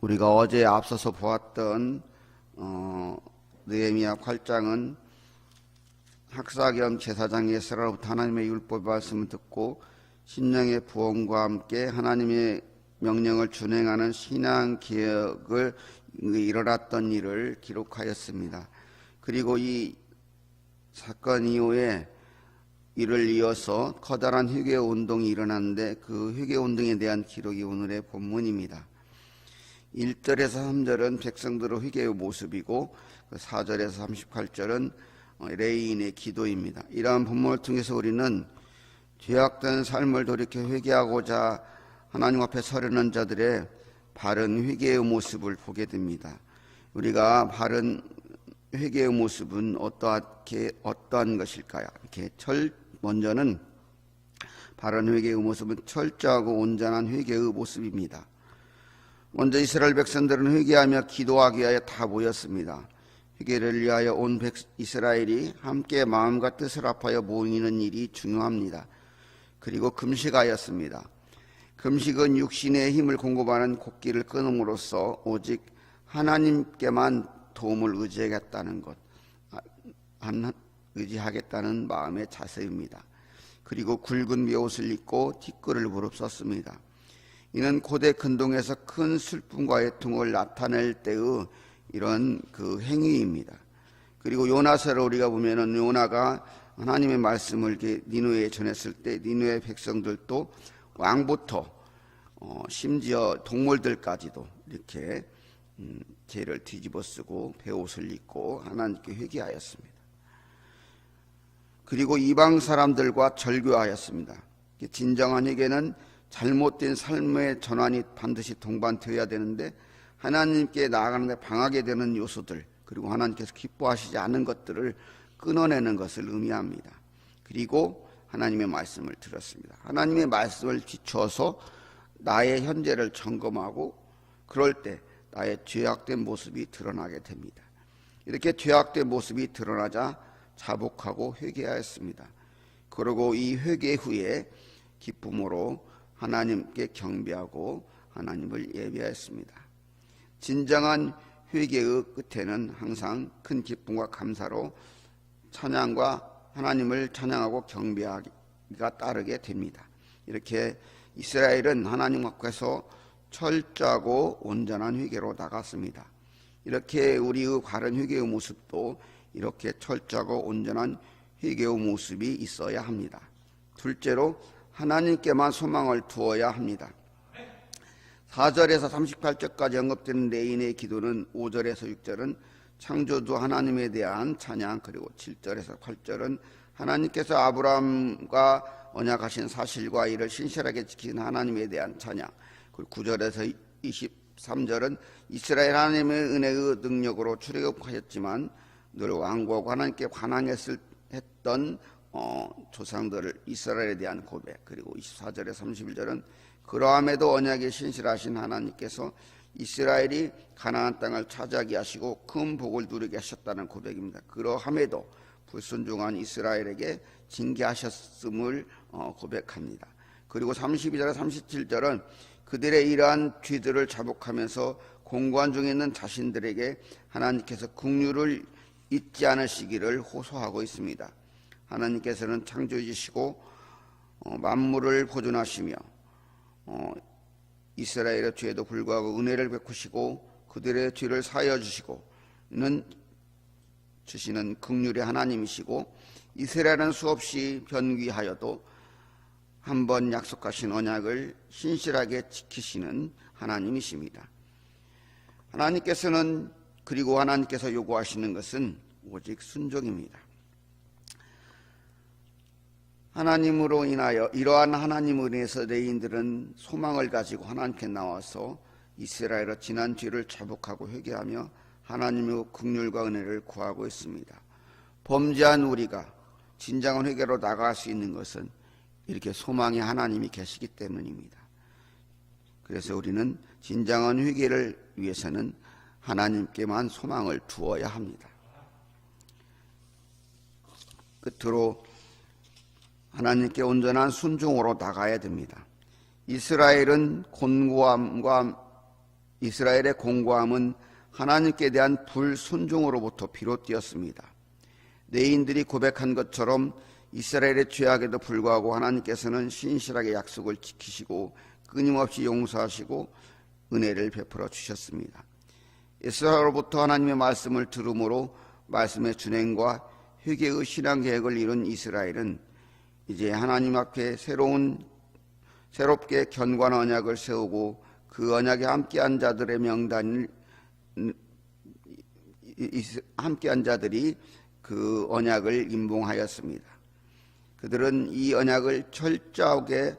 우리가 어제 앞서서 보았던 느헤미야 8장은 학사 겸 제사장 예스라로부터 하나님의 율법 말씀을 듣고 신령의 부흥과 함께 하나님의 명령을 준행하는 신앙 개혁을 일어났던 일을 기록하였습니다. 그리고 이 사건 이후에 이를 이어서 커다란 회개 운동이 일어났는데 그 회개 운동에 대한 기록이 오늘의 본문입니다. 1절에서 3절은 백성들의 회개의 모습이고 4절에서 38절은 레위인의 기도입니다. 이러한 본문을 통해서 우리는 죄악된 삶을 돌이켜 회개하고자 하나님 앞에 서려는 자들의 바른 회개의 모습을 보게 됩니다. 우리가 바른 회개의 모습은 어떠한 것일까요? 먼저는 바른 회개의 모습은 철저하고 온전한 회개의 모습입니다. 먼저 이스라엘 백성들은 회개하며 기도하기 위하여 다 모였습니다. 회개를 위하여 온 이스라엘이 함께 마음과 뜻을 합하여 모이는 일이 중요합니다. 그리고 금식하였습니다. 금식은 육신의 힘을 공급하는 곡기를 끊음으로써 오직 하나님께만 도움을 의지하겠다는 마음의 자세입니다. 그리고 굵은 베옷을 입고 티끌을 무릅썼습니다. 이는 고대 근동에서 큰 슬픔과 애통을 나타낼 때의 이런 그 행위입니다. 그리고 요나서를 우리가 보면은 요나가 하나님의 말씀을 이렇게 니느웨에 전했을 때 니느웨 백성들도 왕부터 심지어 동물들까지도 이렇게 죄를 뒤집어쓰고 베옷을 입고 하나님께 회개하였습니다. 그리고 이방 사람들과 절교하였습니다. 진정한 회개는 잘못된 삶의 전환이 반드시 동반되어야 되는데 하나님께 나아가는 데 방하게 되는 요소들, 그리고 하나님께서 기뻐하시지 않은 것들을 끊어내는 것을 의미합니다. 그리고 하나님의 말씀을 들었습니다. 하나님의 말씀을 비추어서 나의 현재를 점검하고 그럴 때 나의 죄악된 모습이 드러나게 됩니다. 이렇게 죄악된 모습이 드러나자 자복하고 회개하였습니다. 그리고 이 회개 후에 기쁨으로 하나님께 경배하고 하나님을 예배하였습니다. 진정한 회개의 끝에는 항상 큰 기쁨과 감사로 찬양과 하나님을 찬양하고 경배하기가 따르게 됩니다. 이렇게 이스라엘은 하나님 앞에서 철저하고 온전한 회개로 나갔습니다. 이렇게 우리의 바른 회개의 모습도 이렇게 철저하고 온전한 회개의 모습이 있어야 합니다. 둘째로 하나님께만 소망을 두어야 합니다. 4절에서 38절까지 언급되는 레위인의 기도는 5절에서 6절은 창조주 하나님에 대한 찬양, 그리고 7절에서 8절은 하나님께서 아브라함과 언약하신 사실과 이를 신실하게 지킨 하나님에 대한 찬양, 그리고 9절에서 23절은 이스라엘 하나님의 은혜의 능력으로 출애굽하였지만 늘 완고하고 하나님께 반항했던 조상들을 이스라엘에 대한 고백, 그리고 24절에 31절은 그러함에도 언약에 신실하신 하나님께서 이스라엘이 가나안 땅을 차지하게 하시고 큰 복을 누리게 하셨다는 고백입니다. 그러함에도 불순종한 이스라엘에게 징계하셨음을 고백합니다. 그리고 32절에 37절은 그들의 이러한 죄들을 자복하면서 공고한 중에 있는 자신들에게 하나님께서 긍휼을 잊지 않으시기를 호소하고 있습니다. 하나님께서는 창조주시고 만물을 보존하시며 이스라엘의 죄에도 불구하고 은혜를 베푸시고 그들의 죄를 사하여 주시는 긍휼의 하나님이시고 이스라엘은 수없이 변귀하여도 한번 약속하신 언약을 신실하게 지키시는 하나님이십니다. 그리고 하나님께서 요구하시는 것은 오직 순종입니다. 하나님으로 인하여 이러한 하나님을 인해서 레위인들은 소망을 가지고 하나님께 나와서 이스라엘의 지난 죄를 자복하고 회개하며 하나님의 긍휼과 은혜를 구하고 있습니다. 범죄한 우리가 진정한 회개로 나갈 수 있는 것은 이렇게 소망의 하나님이 계시기 때문입니다. 그래서 우리는 진정한 회개를 위해서는 하나님께만 소망을 두어야 합니다. 끝으로 하나님께 온전한 순종으로 나가야 됩니다. 이스라엘은 곤고함과 이스라엘의 공고함은 하나님께 대한 불순종으로부터 비롯되었습니다. 내인들이 고백한 것처럼 이스라엘의 죄악에도 불구하고 하나님께서는 신실하게 약속을 지키시고 끊임없이 용서하시고 은혜를 베풀어 주셨습니다. 이스라엘로부터 하나님의 말씀을 들음으로 말씀의 준행과 회개의 신앙 계획을 이룬 이스라엘은 이제 하나님 앞에 새롭게 견고한 언약을 세우고 그 언약에 함께한 자들의 명단을 함께한 자들이 그 언약을 임봉하였습니다. 그들은 이 언약을 철저하게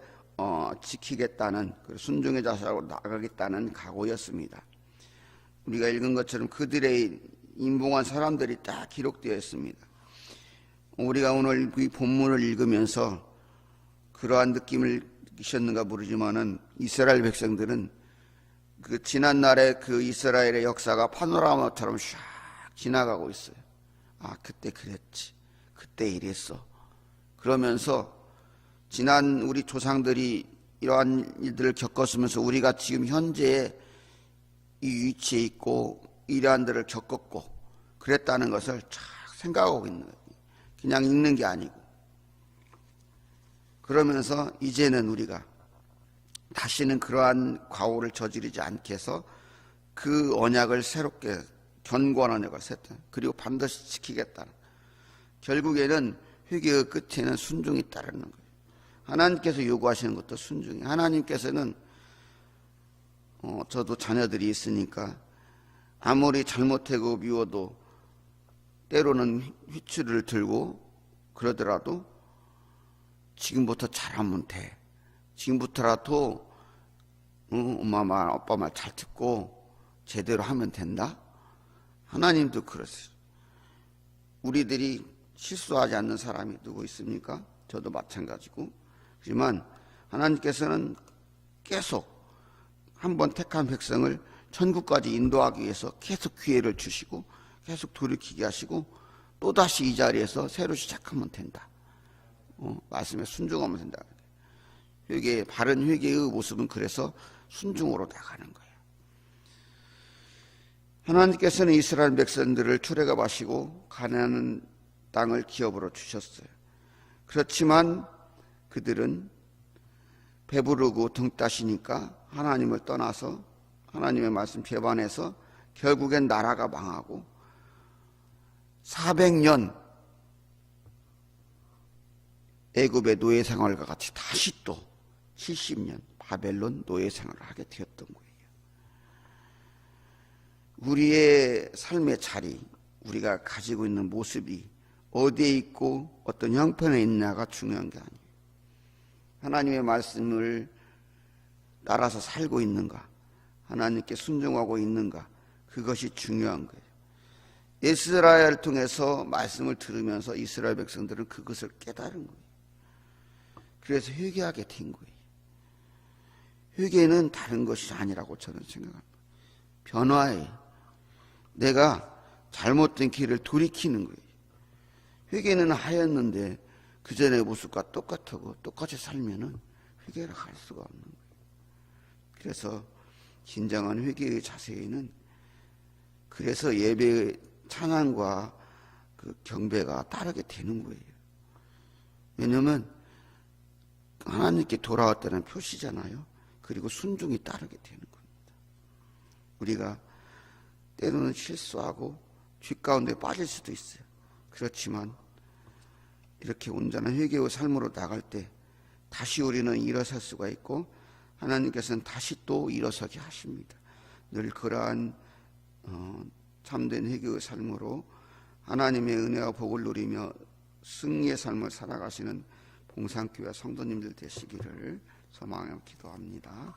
지키겠다는, 순종의 자세로 나가겠다는 각오였습니다. 우리가 읽은 것처럼 그들의 임봉한 사람들이 딱 기록되어 있습니다. 우리가 오늘 이 본문을 읽으면서 그러한 느낌을 느끼셨는가 모르지만은 이스라엘 백성들은 그 지난날의 그 이스라엘의 역사가 파노라마처럼 샥 지나가고 있어요. 아, 그때 그랬지, 그때 이랬어. 그러면서 지난 우리 조상들이 이러한 일들을 겪었으면서 우리가 지금 현재 이 위치에 있고 이러한 일을 겪었고 그랬다는 것을 쫙 생각하고 있는 거예요. 그냥 읽는 게 아니고. 그러면서 이제는 우리가 다시는 그러한 과오를 저지르지 않게 해서 그 언약을 새롭게 견고한 언약을 세웠다. 그리고 반드시 지키겠다는. 결국에는 회개의 끝에는 순종이 따르는 거예요. 하나님께서 요구하시는 것도 순종이에요. 하나님께서는 저도 자녀들이 있으니까 아무리 잘못하고 미워도 때로는 휘추를 들고 그러더라도 지금부터 잘하면 돼. 지금부터라도 엄마 말, 아빠 말 잘 듣고 제대로 하면 된다. 하나님도 그러세요. 우리들이 실수하지 않는 사람이 누구 있습니까? 저도 마찬가지고. 하지만 하나님께서는 계속 한번 택한 백성을 천국까지 인도하기 위해서 계속 기회를 주시고 계속 돌이키게 하시고 또다시 이 자리에서 새로 시작하면 된다. 말씀에 순종하면 된다. 바른 회개의 모습은 그래서 순종으로 나가는 거예요. 하나님께서는 이스라엘 백성들을 출애굽하시고 가나안 땅을 기업으로 주셨어요. 그렇지만 그들은 배부르고 등 따시니까 하나님을 떠나서 하나님의 말씀 배반해서 결국엔 나라가 망하고 400년 애굽의 노예 생활과 같이 다시 또 70년 바벨론 노예 생활을 하게 되었던 거예요. 우리의 삶의 자리, 우리가 가지고 있는 모습이 어디에 있고 어떤 형편에 있냐가 중요한 게 아니에요. 하나님의 말씀을 따라서 살고 있는가, 하나님께 순종하고 있는가, 그것이 중요한 거예요. 이스라엘을 통해서 말씀을 들으면서 이스라엘 백성들은 그것을 깨달은 거예요. 그래서 회개하게 된 거예요. 회개는 다른 것이 아니라고 저는 생각합니다. 변화예요. 내가 잘못된 길을 돌이키는 거예요. 회개는 하였는데 그 전의 모습과 똑같고 똑같이 살면은 회개를 할 수가 없는 거예요. 그래서 진정한 회개의 자세에는 그래서 예배의 찬양과 그 경배가 따르게 되는 거예요. 왜냐하면 하나님께 돌아왔다는 표시잖아요. 그리고 순종이 따르게 되는 겁니다. 우리가 때로는 실수하고 뒷가운데 빠질 수도 있어요. 그렇지만 이렇게 온전한 회개의 삶으로 나갈 때 다시 우리는 일어설 수가 있고 하나님께서는 다시 또 일어서게 하십니다. 늘 그러한 참된 회개의 삶으로 하나님의 은혜와 복을 누리며 승리의 삶을 살아가시는 봉산교회 성도님들 되시기를 소망하며 기도합니다.